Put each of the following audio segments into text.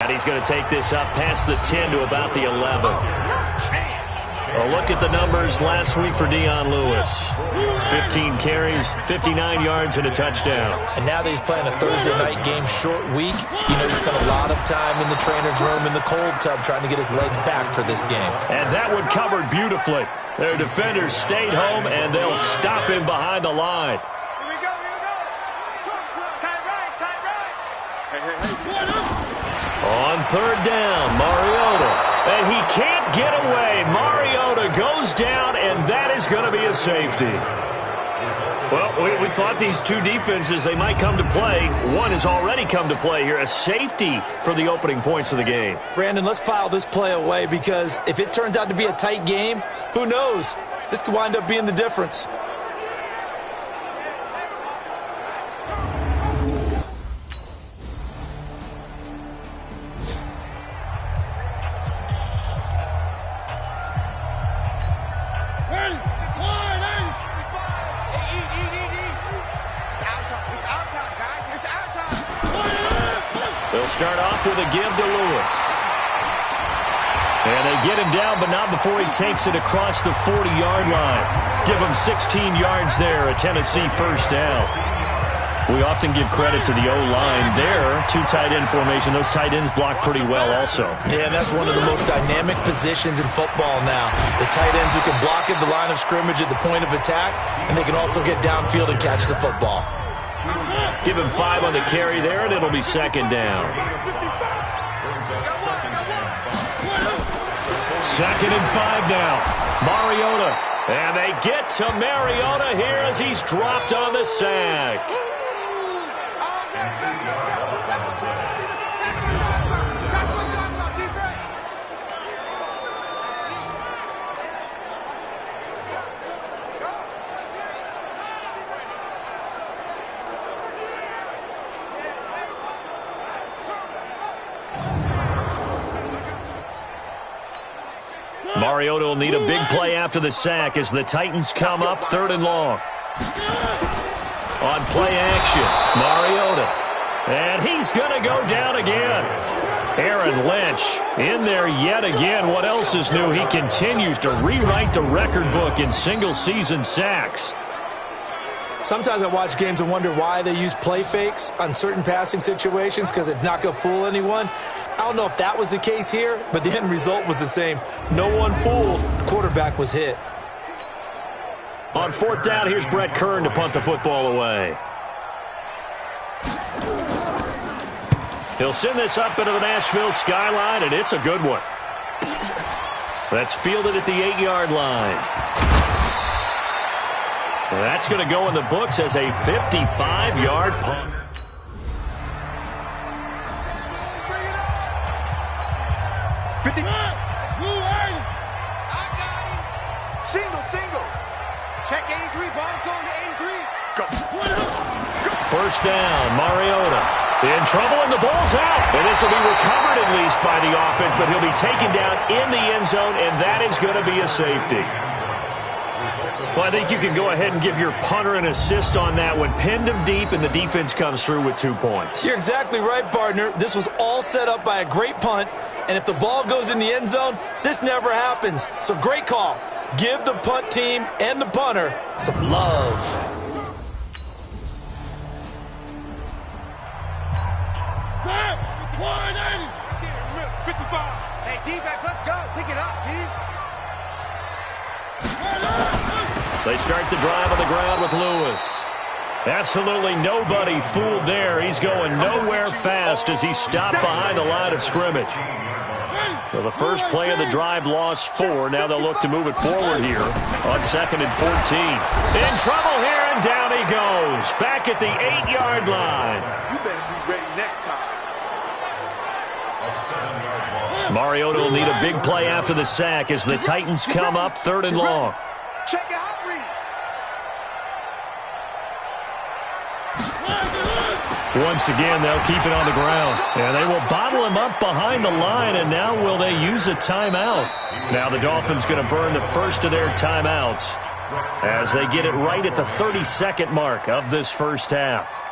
And he's going to take this up past the 10 to about the 11. A look at the numbers last week for Dion Lewis. 15 carries, 59 yards, and a touchdown. And now that he's playing a Thursday night game, short week, you know, he spent a lot of time in the trainer's room in the cold tub trying to get his legs back for this game. And that one covered beautifully. Their defenders stayed home, and they'll stop him behind the line. On third down, Mariota. And he can't get away. Mariota goes down, and that is going to be a safety. Well, we thought these two defenses, they might come to play. One has already come to play here. A safety for the opening points of the game. Brandon, let's file this play away because if it turns out to be a tight game, who knows? This could wind up being the difference. They'll start off with a give to Lewis. And they get him down, but not before he takes it across the 40-yard line. Give him 16 yards there, a Tennessee first down. We often give credit to the O-line there. Two tight end formation. Those tight ends block pretty well also. Yeah, that's one of the most dynamic positions in football now. The tight ends who can block at the line of scrimmage at the point of attack, and they can also get downfield and catch the football. Give him 5 on the carry there, and it'll be second down. Second and 5 now. Mariota. And they get to Mariota here as he's dropped on the sack. Mariota will need a big play after the sack as the Titans come up third and long. On play action, Mariota. And he's going to go down again. Aaron Lynch in there yet again. What else is new? He continues to rewrite the record book in single-season sacks. Sometimes I watch games and wonder why they use play fakes on certain passing situations because it's not going to fool anyone. I don't know if that was the case here, but the end result was the same. No one fooled. The quarterback was hit. On fourth down, here's Brett Kern to punt the football away. He'll send this up into the Nashville skyline, and it's a good one. That's fielded at the 8-yard line. That's going to go in the books as a 55-yard punt. First down, Mariota. In trouble, and the ball's out. And this will be recovered at least by the offense, but he'll be taken down in the end zone, and that is going to be a safety. Well, I think you can go ahead and give your punter an assist on that one. Pinned him deep, and the defense comes through with 2 points. You're exactly right, partner. This was all set up by a great punt, and if the ball goes in the end zone, this never happens. So great call. Give the punt team and the punter some love. Hey, defense, let's go. Pick it up, Steve. They start the drive on the ground with Lewis. Absolutely nobody fooled there. He's going nowhere fast as he's stopped behind the line of scrimmage. Well, the first play of the drive lost 4. Now they'll look to move it forward here on 2nd and 14. In trouble here, and down he goes. Back at the 8-yard line. You better be ready next time. Mariota will need a big play after the sack as the Titans come up 3rd and long. Check it out, Reed. Once again, they'll keep it on the ground. And they will bottle him up behind the line, and now will they use a timeout? Now the Dolphins going to burn the first of their timeouts as they get it right at the 32nd mark of this first half.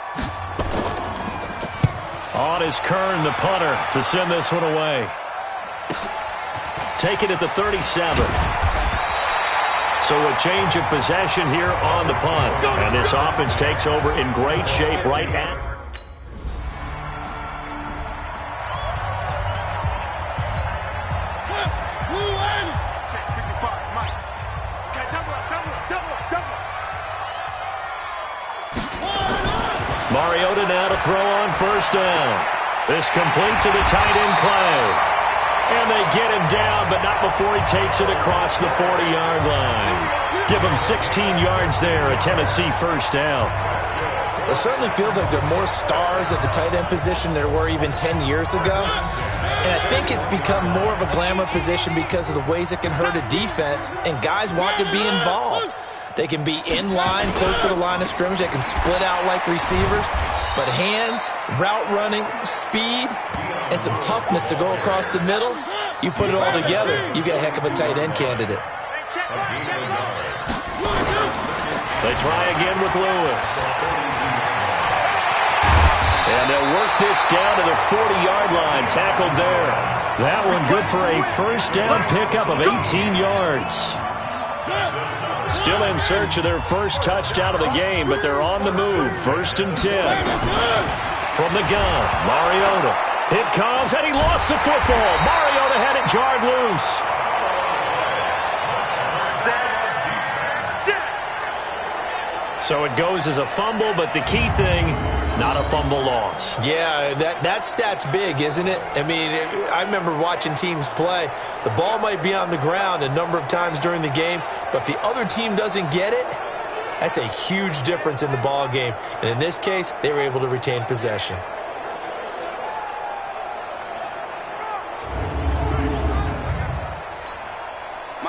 On is Kern, the punter, to send this one away. Take it at the 37. So a change of possession here on the punt. And this offense takes over in great shape right at. Mariota now to throw on first down. This complete to the tight end, Clay. And they get him down, but not before he takes it across the 40-yard line. Give him 16 yards there, a Tennessee first down. It certainly feels like there are more stars at the tight end position than there were even 10 years ago. And I think it's become more of a glamour position because of the ways it can hurt a defense, and guys want to be involved. They can be in line, close to the line of scrimmage. They can split out like receivers. But hands, route running, speed, and some toughness to go across the middle, you put it all together, you got a heck of a tight end candidate. They try again with Lewis. And they'll work this down to the 40-yard line, tackled there. That one good for a first down pickup of 18 yards. Still in search of their first touchdown of the game, but they're on the move. 1st and 10. From the gun, Mariota. It comes, and he lost the football. Mariota had it jarred loose. So it goes as a fumble, but the key thing, not a fumble loss. Yeah, that stat's big, isn't it? I mean, I remember watching teams play. The ball might be on the ground a number of times during the game, but if the other team doesn't get it, that's a huge difference in the ball game. And in this case, they were able to retain possession.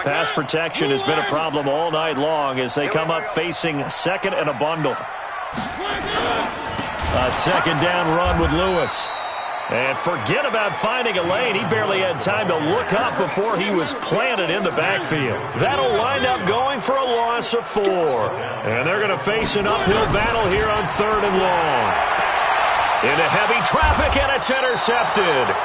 Pass protection has been a problem all night long as they come up facing second and a bundle. A second down run with Lewis. And forget about finding a lane. He barely had time to look up before he was planted in the backfield. That'll wind up going for a loss of 4. And they're going to face an uphill battle here on 3rd and long. Into heavy traffic, and it's intercepted.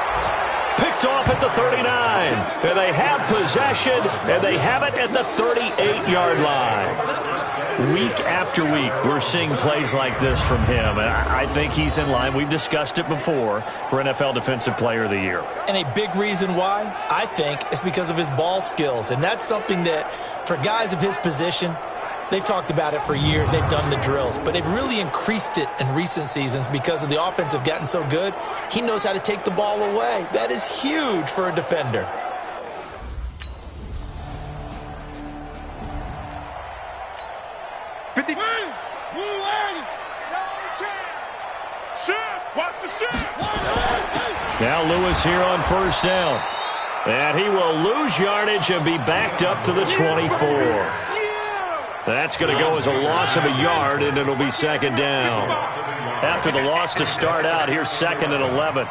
Picked off at the 39. And they have possession, and they have it at the 38-yard line. Week after week, we're seeing plays like this from him. And I think he's in line. We've discussed it before for NFL Defensive Player of the Year. And a big reason why, I think, is because of his ball skills. And that's something that, for guys of his position, they've talked about it for years. They've done the drills. But they've really increased it in recent seasons because of the offense have gotten so good. He knows how to take the ball away. That is huge for a defender. Now Lewis here on first down. And he will lose yardage and be backed up to the 24. That's going to go as a loss of a yard, and it'll be second down. After the loss to start out, here's 2nd and 11.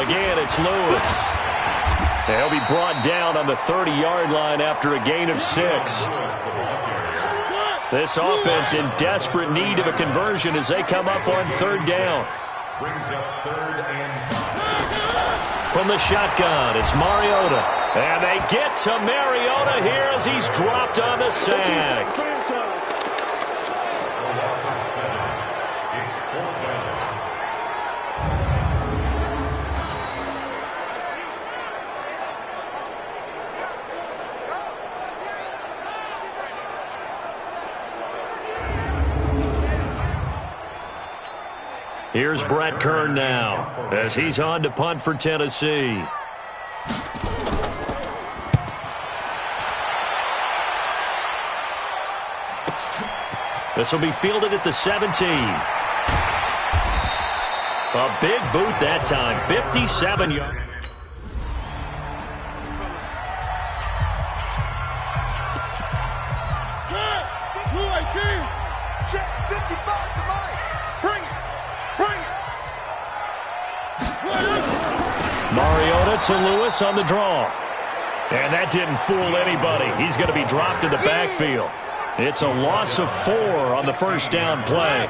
Again, it's Lewis. He'll be brought down on the 30-yard line after a gain of 6. This offense in desperate need of a conversion as they come up on 3rd down. From the shotgun, it's Mariota. And they get to Mariota here as he's dropped on the sack. Here's Brett Kern now as he's on to punt for Tennessee. This will be fielded at the 17. A big boot that time, 57 yards. Mariota to Lewis on the draw. And that didn't fool anybody. He's going to be dropped in the backfield. It's a loss of 4 on the first down play.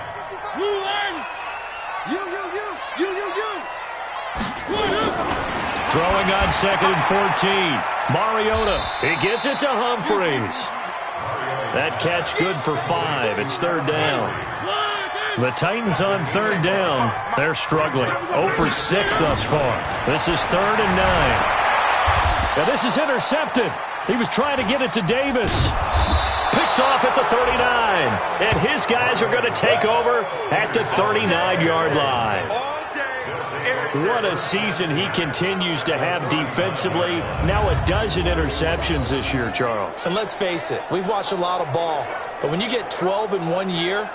Throwing on 2nd and 14. Mariota, he gets it to Humphries. That catch good for 5. It's 3rd down. The Titans on 3rd down. They're struggling. 0 for 6 thus far. This is 3rd and 9. Now this is intercepted. He was trying to get it to Davis. Picked off at the 39. And his guys are going to take over at the 39-yard line. What a season he continues to have defensively. Now a dozen interceptions this year, Charles. And let's face it, we've watched a lot of ball. But when you get 12 in 1 year,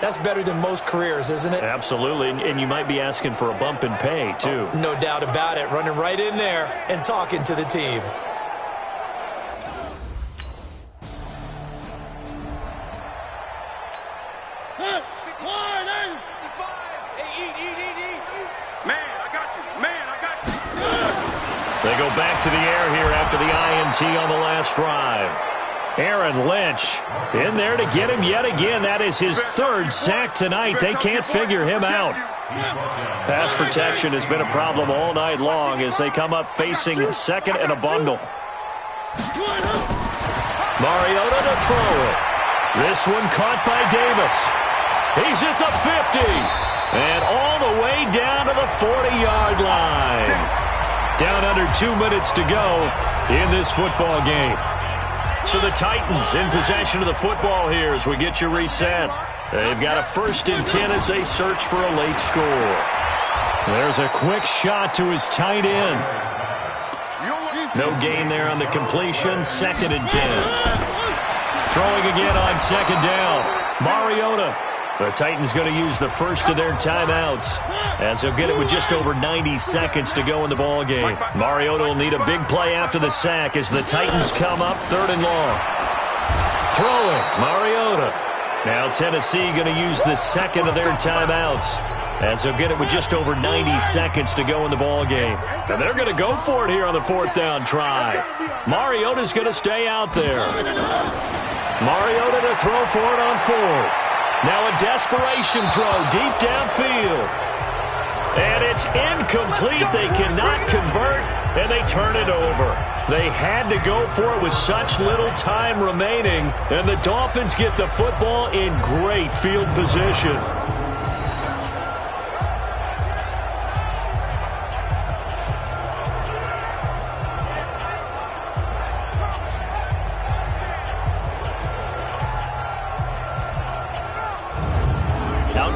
that's better than most careers, isn't it? Absolutely, and you might be asking for a bump in pay, too. Oh, no doubt about it. Running right in there and talking to the team. They go back to the air here after the INT on the last drive. Aaron Lynch in there to get him yet again. That is his 3rd sack tonight. They can't figure him out. Pass protection has been a problem all night long as they come up facing 2nd and a bundle. Mariota to throw it. This one caught by Davis. He's at the 50. And all the way down to the 40-yard line. Down under 2 minutes to go in this football game. So the Titans in possession of the football here as we get you reset. They've got a 1st and 10 as they search for a late score. There's a quick shot to his tight end. No gain there on the completion. 2nd and 10. Throwing again on 2nd down. Mariota. The Titans going to use the first of their timeouts as they'll get it with just over 90 seconds to go in the ball game. Mariota will need a big play after the sack as the Titans come up 3rd and long. Throwing, Mariota. Now Tennessee going to use the 2nd of their timeouts as they'll get it with just over 90 seconds to go in the ball game. And they're going to go for it here on the 4th down try. Mariota's going to stay out there. Mariota to throw for it on 4th. Now a desperation throw deep downfield. And it's incomplete. They cannot convert, and they turn it over. They had to go for it with such little time remaining, and the Dolphins get the football in great field position.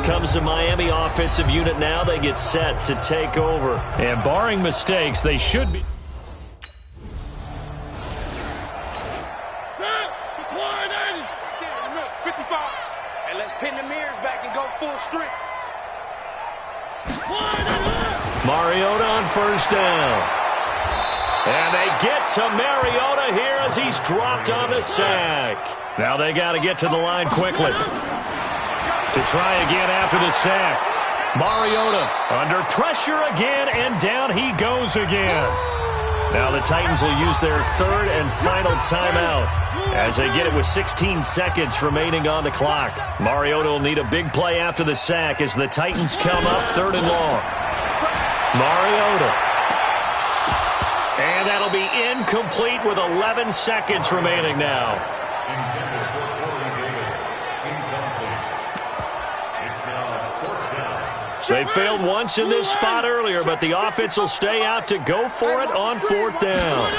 Comes the Miami offensive unit now. They get set to take over. And barring mistakes, they should be. And let's pin the mirrors back and go full strength. Mariota on 1st down. And they get to Mariota here as he's dropped on the sack. Now they got to get to the line quickly. To try again after the sack. Mariota under pressure again, and down he goes again. Now the Titans will use their 3rd and final timeout as they get it with 16 seconds remaining on the clock. Mariota will need a big play after the sack as the Titans come up 3rd and long. Mariota. And that'll be incomplete with 11 seconds remaining now. They failed once in this spot earlier, but the offense will stay out to go for it on 4th down.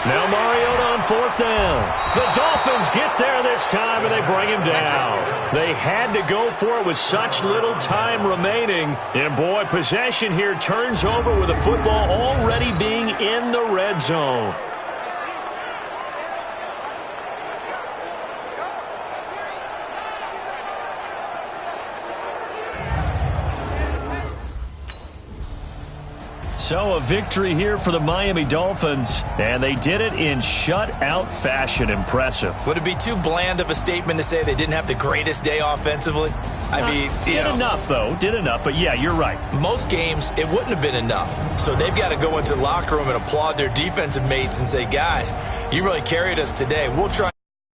Now Mariota on 4th down. The Dolphins get there this time, and they bring him down. They had to go for it with such little time remaining. And, boy, possession here turns over with the football already being in the red zone. So a victory here for the Miami Dolphins, and they did it in shutout fashion. Impressive. Would it be too bland of a statement to say they didn't have the greatest day offensively? I mean, did enough, though. Did enough, but yeah, you're right. Most games, it wouldn't have been enough. So they've got to go into the locker room and applaud their defensive mates and say, guys, you really carried us today. We'll try